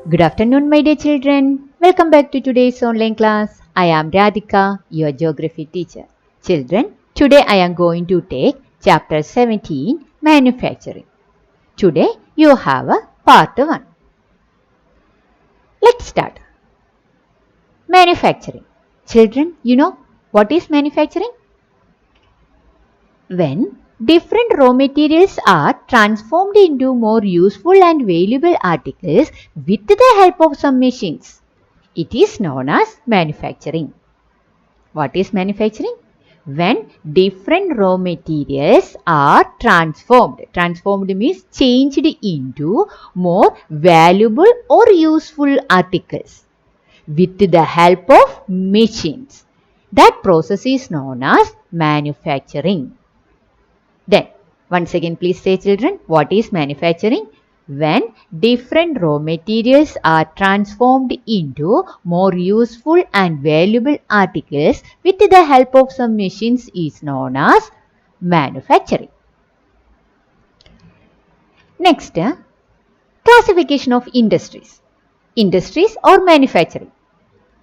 Good afternoon, my dear children. Welcome back to today's online class. I am Radhika, your geography teacher. Children, today I am going to take chapter 17, Manufacturing. Today you have a part 1. Let's start. Manufacturing. Children, you know what is manufacturing? When different raw materials are transformed into more useful and valuable articles with the help of some machines. It is known as manufacturing. What is manufacturing? When different raw materials are transformed. Transformed means changed into more valuable or useful articles with the help of machines. That process is known as manufacturing. Then, once again, please say, children, what is manufacturing? When different raw materials are transformed into more useful and valuable articles with the help of some machines is known as manufacturing. Next, classification of industries. Industries or manufacturing.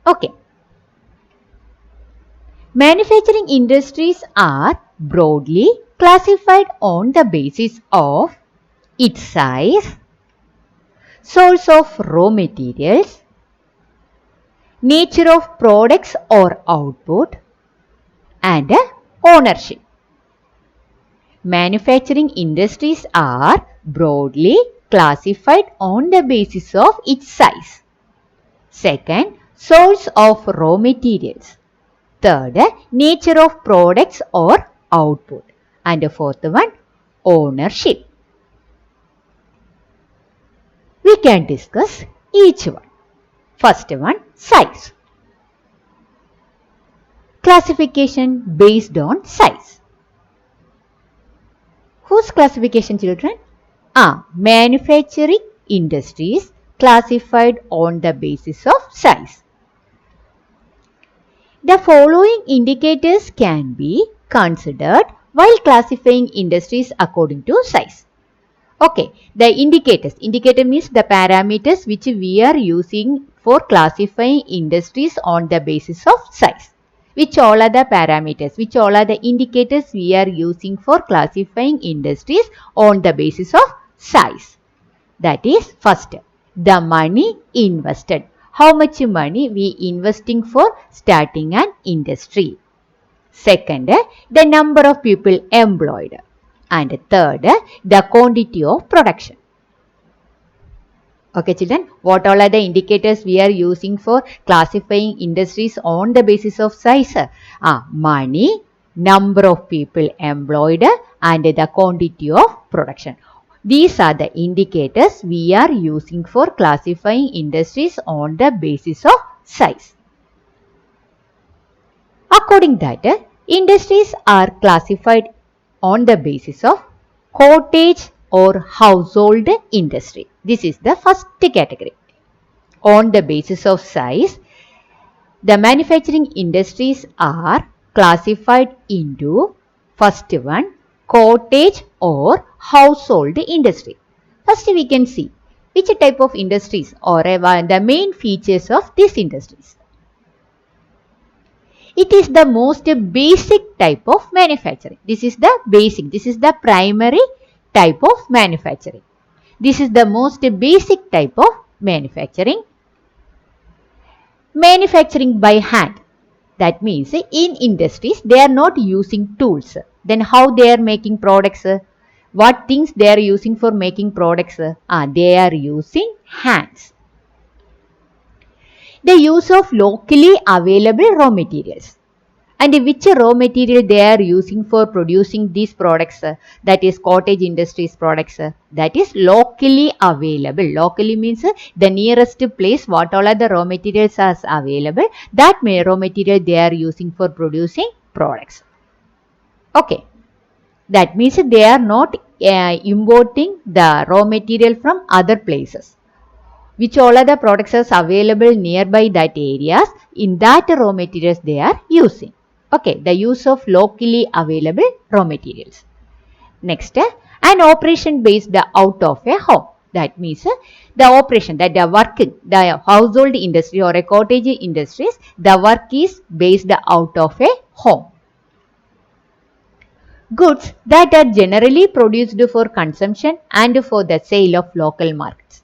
Okay. Manufacturing industries are broadly classified on the basis of its size, source of raw materials, nature of products or output, and ownership. Manufacturing industries are broadly classified on the basis of its size. Second, source of raw materials. Third, nature of products or output. And the fourth one, ownership. We can discuss each one. First one, size. Classification based on size. Whose classification, children? Manufacturing industries classified on the basis of size. The following indicators can be considered while classifying industries according to size. Okay, the indicators. Indicator means the parameters which we are using for classifying industries on the basis of size. Which all are the parameters? Which all are the indicators we are using for classifying industries on the basis of size? That is, first, the money invested. How much money we investing for starting an industry. Second, the number of people employed. And third, the quantity of production. Okay, children, what all are the indicators we are using for classifying industries on the basis of size? Money, number of people employed, and the quantity of production. These are the indicators we are using for classifying industries on the basis of size. According to that, industries are classified on the basis of cottage or household industry. This is the first category. On the basis of size, the manufacturing industries are classified into first one, cottage or household industry. First we can see which type of industries or the main features of these industries. It is the most basic type of manufacturing. This is the basic. This is the primary type of manufacturing. This is the most basic type of manufacturing. Manufacturing by hand. That means in industries, they are not using tools. Then how they are making products? What things they are using for making products? They are using hands. The use of locally available raw materials. And which raw material they are using for producing these products, that is cottage industries products, that is locally available. Locally means the nearest place what all are the raw materials are available, that raw material they are using for producing products. Okay, that means they are not importing the raw material from other places. Which all other products are available nearby that areas, in that raw materials they are using. Okay, the use of locally available raw materials. Next, an operation based out of a home. That means the operation, that the working, the household industry or a cottage industries, the work is based out of a home. Goods that are generally produced for consumption and for the sale of local markets.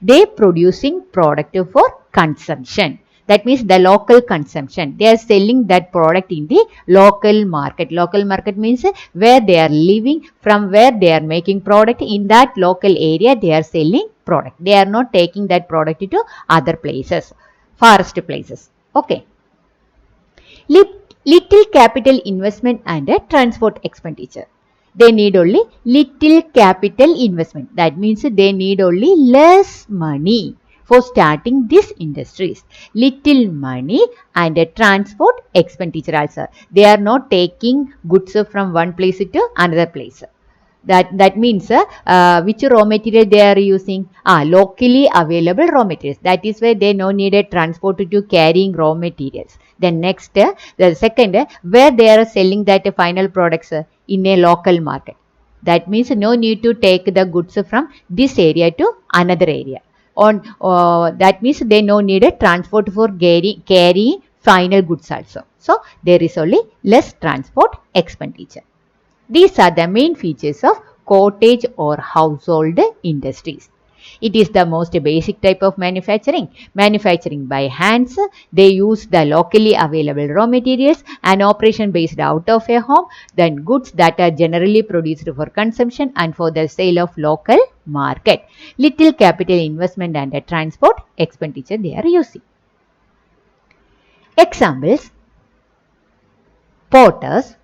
They producing product for consumption. That means the local consumption. They are selling that product in the local market. Local market means where they are living, from where they are making product. In that local area, they are selling product. They are not taking that product to other places, forest places. Okay. Little capital investment and a transport expenditure. They need only little capital investment. That means they need only less money for starting these industries. Little money and a transport expenditure also. They are not taking goods from one place to another place. That means which raw material they are using? Locally available raw materials. That is why they no need a transport to carrying raw materials. Then next, the second, where they are selling that final products in a local market. That means no need to take the goods from this area to another area. That means they no need a transport for carrying final goods also. So there is only less transport expenditure. These are the main features of cottage or household industries. It is the most basic type of manufacturing. Manufacturing by hands, they use the locally available raw materials, an operation based out of a home, then goods that are generally produced for consumption and for the sale of local market. Little capital investment and transport expenditure they are using. Examples: potters,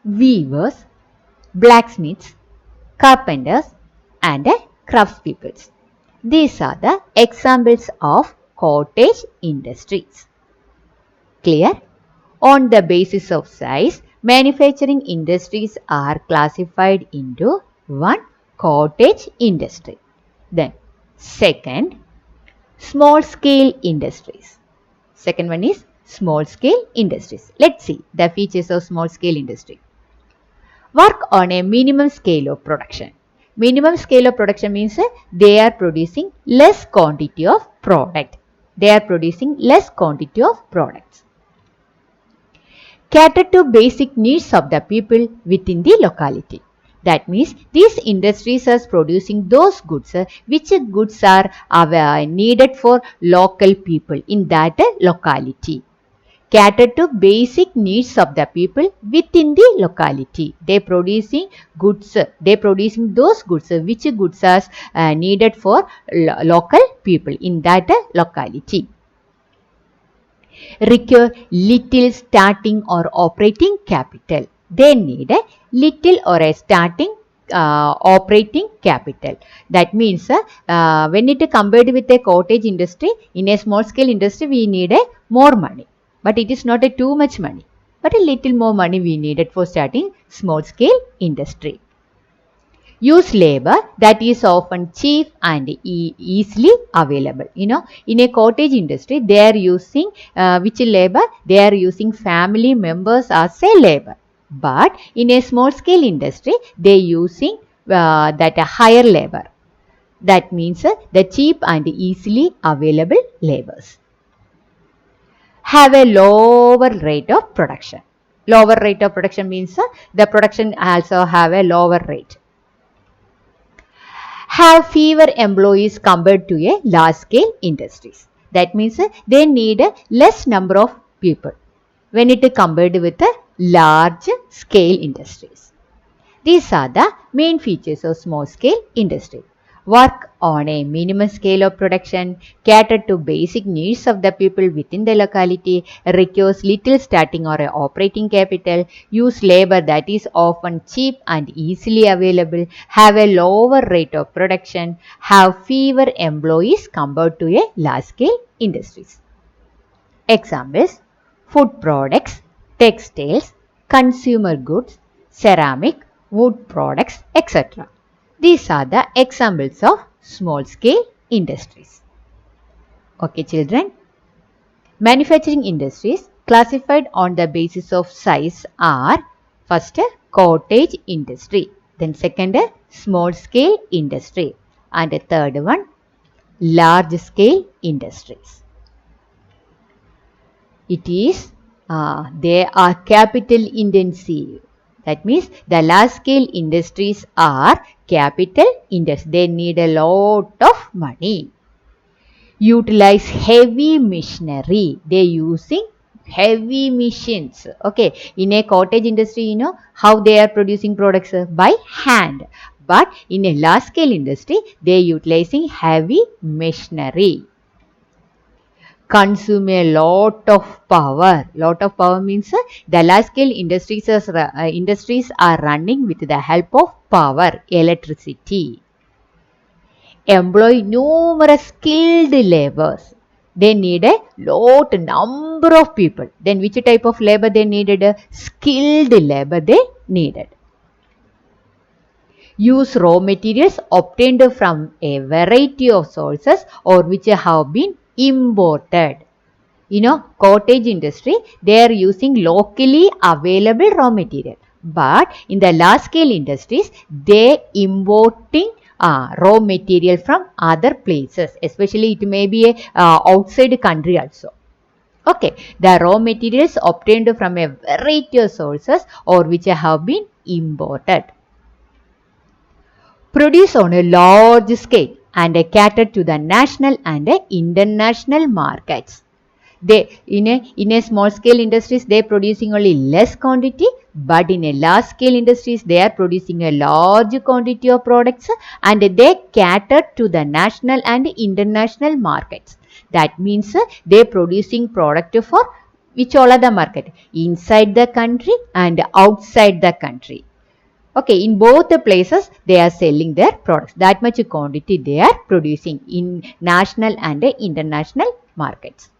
weavers, blacksmiths, carpenters, and craftspeople. These are the examples of cottage industries. Clear? On the basis of size, manufacturing industries are classified into one, cottage industry. Then second, small scale industries. Second one is small scale industries. Let's see the features of small scale industry. Work on a minimum scale of production. Minimum scale of production means they are producing less quantity of product. They are producing less quantity of products. Cater to basic needs of the people within the locality. That means these industries are producing those goods which goods are needed for local people in that locality. Cater to basic needs of the people within the locality. They producing goods. They producing those goods which goods are needed for local people in that locality. Require little starting or operating capital. They need a little or a starting operating capital. That means when it compared with a cottage industry, in a small scale industry we need a more money. But it is not a too much money, but a little more money we needed for starting small scale industry. Use labor that is often cheap and easily available. In a cottage industry, they are using which labor? They are using family members as a labor. But in a small scale industry, they are using that higher labor. That means the cheap and easily available labors. Have a lower rate of production. Lower rate of production means the production also have a lower rate. Have fewer employees compared to a large scale industries. That means they need a less number of people when it is compared with a large scale industries. These are the main features of small scale industry. Work on a minimum scale of production, cater to basic needs of the people within the locality, requires little starting or operating capital, use labor that is often cheap and easily available, have a lower rate of production, have fewer employees compared to a large scale industries. Examples: food products, textiles, consumer goods, ceramic, wood products, etc. These are the examples of small scale industries. Okay, children. Manufacturing industries classified on the basis of size are: first, cottage industry, then second, small scale industry, And the third one, large scale industries. It is, they are capital intensive. That means the large scale industries are capital intensive. They need a lot of money. Utilize heavy machinery. They using heavy machines. Okay, in a cottage industry, you know how they are producing products by hand. But in a large scale industry, they are utilizing heavy machinery. Consume a lot of power. Lot of power means the large scale industries are running with the help of power, electricity. Employ numerous skilled laborers. They need a number of people. Then which type of labor they needed? Skilled labor they needed. Use raw materials obtained from a variety of sources or which have been imported. You know, cottage industry, they are using locally available raw material. But in the large scale industries, they importing raw material from other places. Especially it may be a outside country also. Okay, the raw materials obtained from a variety of sources or which have been imported. Produce on a large scale and cater to the national and international markets. They in a small scale industries they are producing only less quantity, but in a large scale industries they are producing a large quantity of products and they cater to the national and international markets. That means they are producing product for which all are the market, inside the country and outside the country. Okay, in both the places they are selling their products. That much quantity they are producing in national and international markets.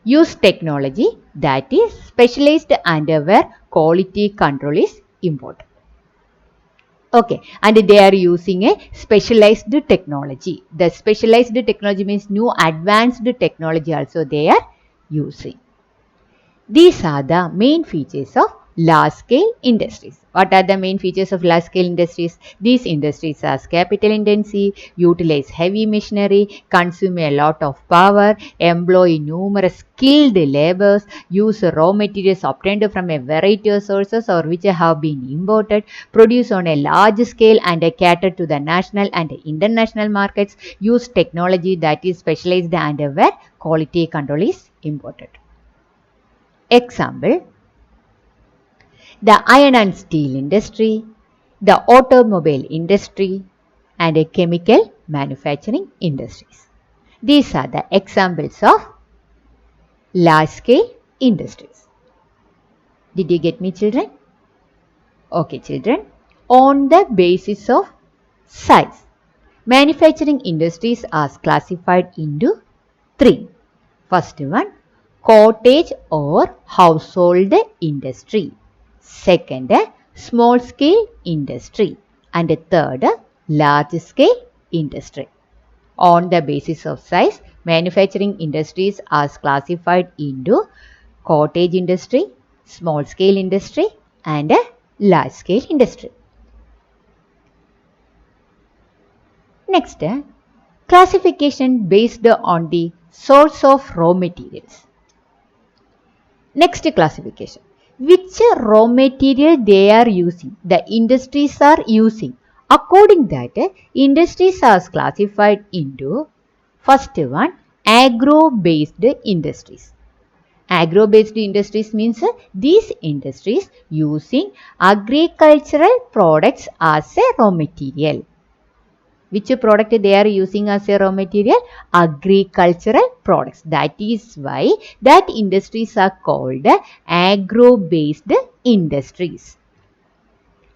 Use technology that is specialized and where quality control is important. Okay, and they are using a specialized technology. The specialized technology means new advanced technology also they are using. These are the main features of large-scale industries. What are the main features of large-scale industries? These industries are capital intensive, utilize heavy machinery, consume a lot of power, employ numerous skilled laborers, use raw materials obtained from a variety of sources or which have been imported, produce on a large scale and cater to the national and international markets, use technology that is specialized and where quality control is important. Example, the iron and steel industry, the automobile industry, and a chemical manufacturing industries. These are the examples of large-scale industries. Did you get me, children? Okay, children. On the basis of size, manufacturing industries are classified into three. First one, cottage or household industry. Second, small scale industry. And third, large scale industry. On the basis of size, manufacturing industries are classified into cottage industry, small scale industry and large scale industry. Next, classification based on the source of raw materials. Next classification, which raw material they are using, the industries are using. According that, industries are classified into first one, agro-based industries. Agro-based industries means these industries using agricultural products as a raw material. Which product they are using as a raw material? Agricultural products. That is why that industries are called agro-based industries.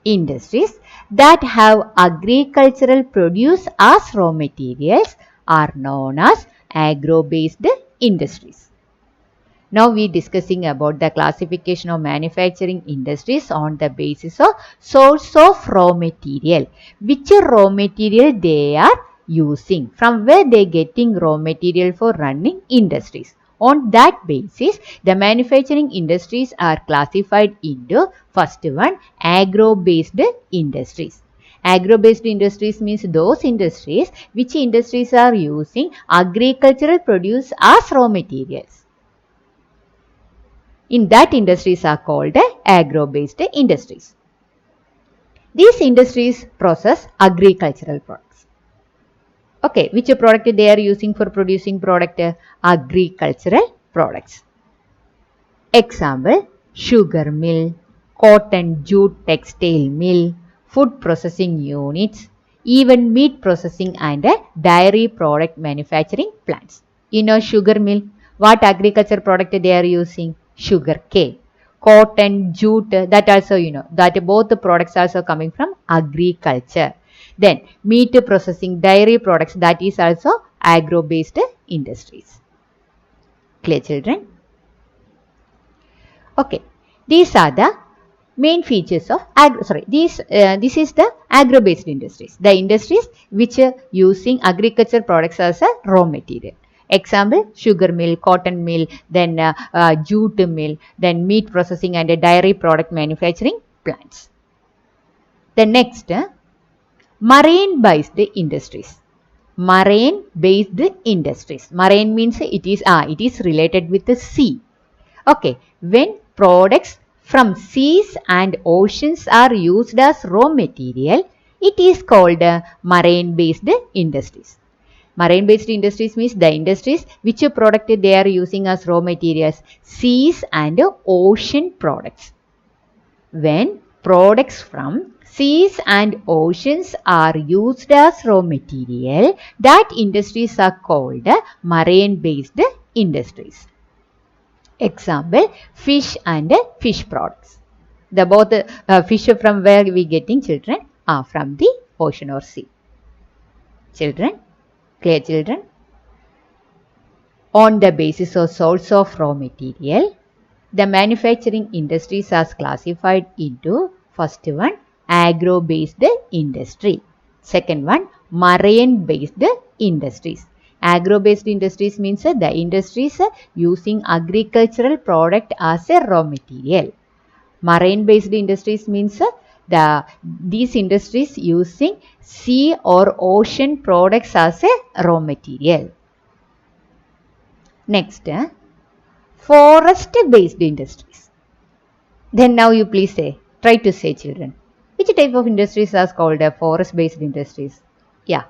Industries that have agricultural produce as raw materials are known as agro-based industries. Now we are discussing about the classification of manufacturing industries on the basis of source of raw material. Which raw material they are using, from where they are getting raw material for running industries. On that basis, the manufacturing industries are classified into first one, agro-based industries. Agro-based industries means those industries which industries are using agricultural produce as raw materials. In that industries are called agro-based industries. These industries process agricultural products. Okay, which product they are using for producing product? Agricultural products. Example, sugar mill, cotton jute textile mill, food processing units, even meat processing and dairy product manufacturing plants. In a sugar mill, what agriculture product they are using? Sugar cane. Cotton, jute, that also that both the products also coming from agriculture. Then meat processing, dairy products, that is also agro-based industries. Clear, children? Okay, these are the main features of this is the agro-based industries, the industries which are using agriculture products as a raw material. Example, sugar mill, cotton mill, then jute mill, then meat processing and dairy product manufacturing plants. The next, marine-based industries. Marine-based industries. Marine means it is related with the sea. Okay, when products from seas and oceans are used as raw material, it is called marine-based industries. Marine-based industries means the industries which product they are using as raw materials, seas and ocean products. When products from seas and oceans are used as raw material, that industries are called marine-based industries. Example, fish and fish products. The both fish from where we getting, children? From the ocean or sea. Children? Clear, children? On the basis of source of raw material, the manufacturing industries are classified into first one, agro-based industry. Second one, marine-based industries. Agro-based industries means the industries using agricultural product as a raw material. Marine-based industries means these industries using sea or ocean products as a raw material. Next, forest-based industries. Then now you please say, try to say, children, which type of industries are called forest-based industries? Yeah,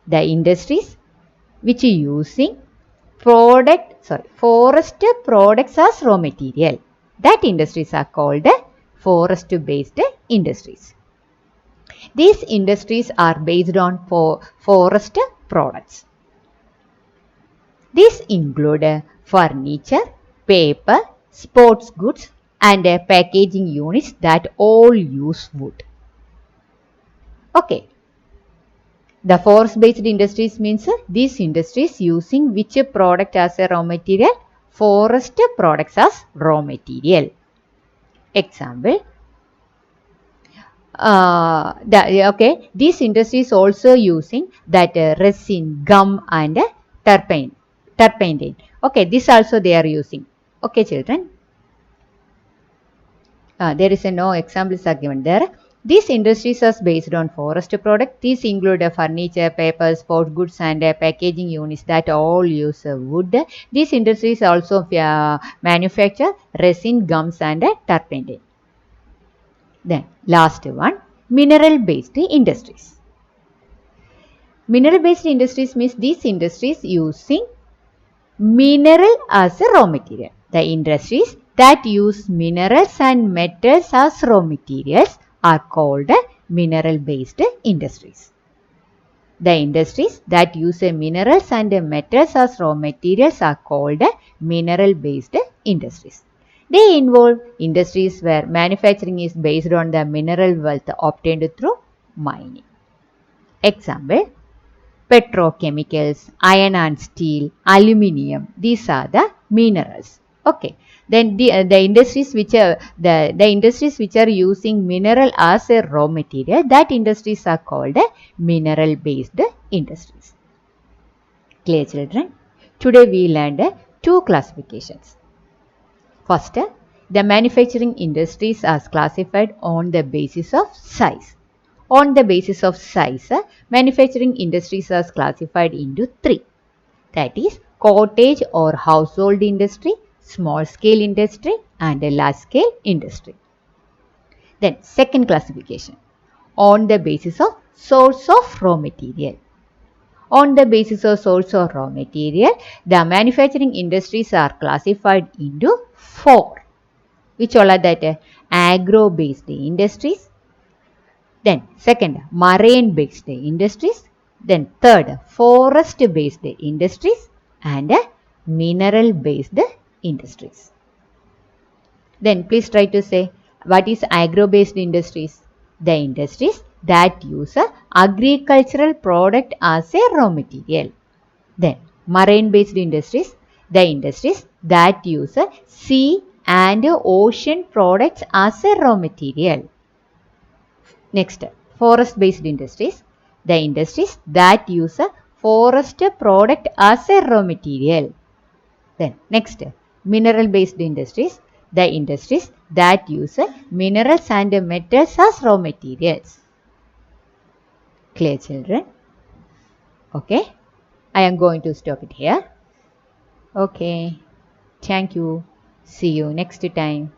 the industries which are using forest products as raw material. That industries are called forest-based industries. These industries are based on forest products. These include furniture, paper, sports goods and packaging units that all use wood. Okay. The forest-based industries means these industries using which product as a raw material? Forest products as raw material. Example, these industries also using that resin, gum and turpentine. Okay, this also they are using. Okay, children. There is no examples are given there. These industries are based on forest products. These include furniture, paper, sports goods and packaging units that all use wood. These industries also manufacture resin, gums and turpentine. Then last one, mineral-based industries. Mineral-based industries means these industries using mineral as a raw material. The industries that use minerals and metals as raw materials are called mineral-based industries. The industries that use minerals and metals as raw materials are called mineral-based industries. They involve industries where manufacturing is based on the mineral wealth obtained through mining. Example, petrochemicals, iron and steel, aluminium. These are the minerals. Okay. Then the industries which are the industries which are using mineral as a raw material, that industries are called mineral based industries. Clear, children? Today we learned two classifications. First, the manufacturing industries are classified on the basis of size. On the basis of size, manufacturing industries are classified into three. That is cottage or household industry, small scale industry and a large scale industry. Then second classification, on the basis of source of raw material. On the basis of source of raw material, the manufacturing industries are classified into four. Which all are that? Agro-based industries. Then second, marine-based industries. Then third, forest-based industries and mineral-based industries. Then please try to say, what is agro-based industries? The industries that use agricultural product as a raw material. Then marine-based industries, the industries that use sea and ocean products as a raw material. Next, forest-based industries, the industries that use forest product as a raw material. Then next, mineral-based industries, the industries that use minerals and metals as raw materials. Clear, children? Okay, I am going to stop it here. Okay, thank you. See you next time.